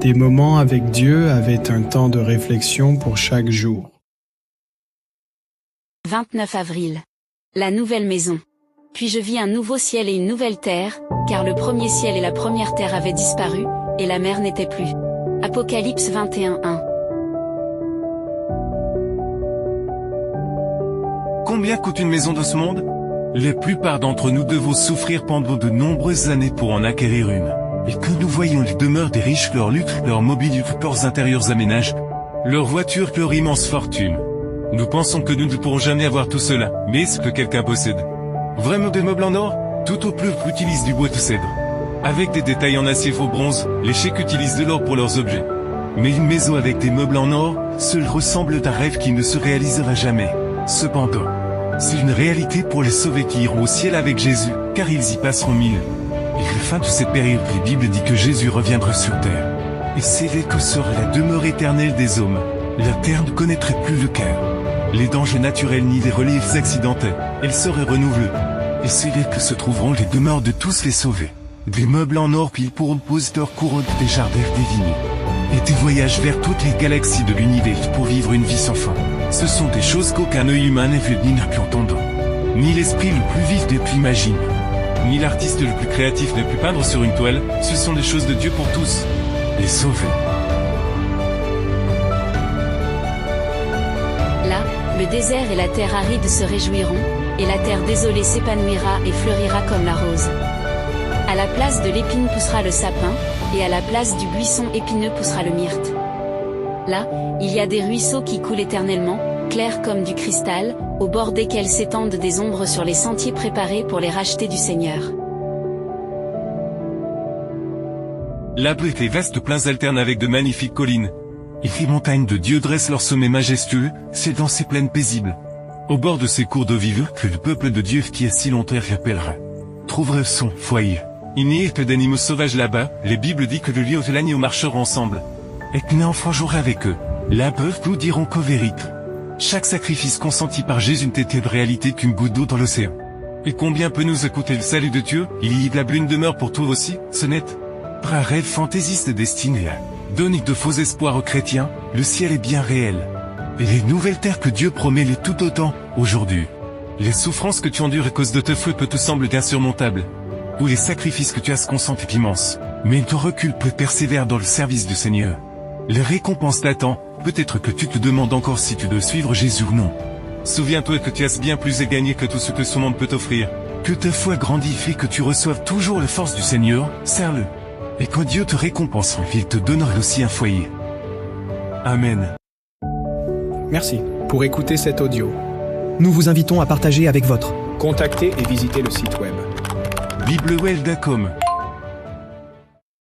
Des moments avec Dieu avaient un temps de réflexion pour chaque jour. 29 avril. La nouvelle maison. Puis je vis un nouveau ciel et une nouvelle terre, car le premier ciel et la première terre avaient disparu, et la mer n'était plus. Apocalypse 21:1. Combien coûte une maison de ce monde? La plupart d'entre nous devons souffrir pendant de nombreuses années pour en acquérir une. Et que nous voyons les demeures des riches, leur luxe, leur mobilier, leurs intérieurs aménages, leurs voitures, leur immense fortune. Nous pensons que nous ne pourrons jamais avoir tout cela, mais est-ce que quelqu'un possède vraiment des meubles en or? Tout au plus utilisent du bois de cèdre. Avec des détails en acier faux bronze, les Chèques utilisent de l'or pour leurs objets. Mais une maison avec des meubles en or, cela ressemble à un rêve qui ne se réalisera jamais. Cependant, c'est une réalité pour les sauvés qui iront au ciel avec Jésus, car ils y passeront 1000. Et à la fin de cette période, la Bible dit que Jésus reviendra sur terre. Et c'est là que sera la demeure éternelle des hommes. La terre ne connaîtrait plus le cœur, les dangers naturels ni les reliefs accidentés. Elle serait renouvelée. Et c'est là que se trouveront les demeures de tous les sauvés. Des meubles en or qu'ils pourront poser leur couronne, des jardins divinés. Et des voyages vers toutes les galaxies de l'univers pour vivre une vie sans fin. Ce sont des choses qu'aucun œil humain n'a vues ni n'a pu entendre. Ni l'esprit le plus vif ne pu imaginer. Ni l'artiste le plus créatif ne pu peindre sur une toile. Ce sont des choses de Dieu pour tous. Les sauvés. Là, le désert et la terre aride se réjouiront, et la terre désolée s'épanouira et fleurira comme la rose. À la place de l'épine poussera le sapin, et à la place du buisson épineux poussera le myrte. Là, il y a des ruisseaux qui coulent éternellement, clairs comme du cristal, au bord desquels s'étendent des ombres sur les sentiers préparés pour les racheter du Seigneur. L'abrite les vastes plains alternent avec de magnifiques collines. Et les montagnes de Dieu dressent leurs sommets majestueux, c'est dans ces plaines paisibles. Au bord de ces cours d'eau vive que le peuple de Dieu qui a si longtemps appellera trouvera son foyer. Il n'y a que d'animaux sauvages là-bas, les Bibles dit que le lion et l'agneau marcheront ensemble. Et que l'enfant jouera avec eux. Là-bas, nous dirons qu'au vérité. Chaque sacrifice consenti par Jésus n'était de réalité qu'une goutte d'eau dans l'océan. Et combien peut nous coûter le salut de Dieu? Il y a une demeure pour tout aussi, ce n'est pas un rêve fantaisiste destiné à donner de faux espoirs aux chrétiens, le ciel est bien réel. Et les nouvelles terres que Dieu promet l'est tout autant, aujourd'hui. Les souffrances que tu endures à cause de tes feux peut te sembler insurmontables. Ou les sacrifices que tu as consentent immenses. Mais ton recul peut persévérer dans le service du Seigneur. Les récompenses t'attendent, peut-être que tu te demandes encore si tu dois suivre Jésus ou non. Souviens-toi que tu as bien plus à gagner que tout ce que ce monde peut t'offrir. Que ta foi grandifie et que tu reçoives toujours la force du Seigneur, serre-le. Et quand Dieu te récompensera, il te donnera aussi un foyer. Amen. Merci pour écouter cet audio. Nous vous invitons à partager avec votre. Contactez et visitez le site web. biblewell.com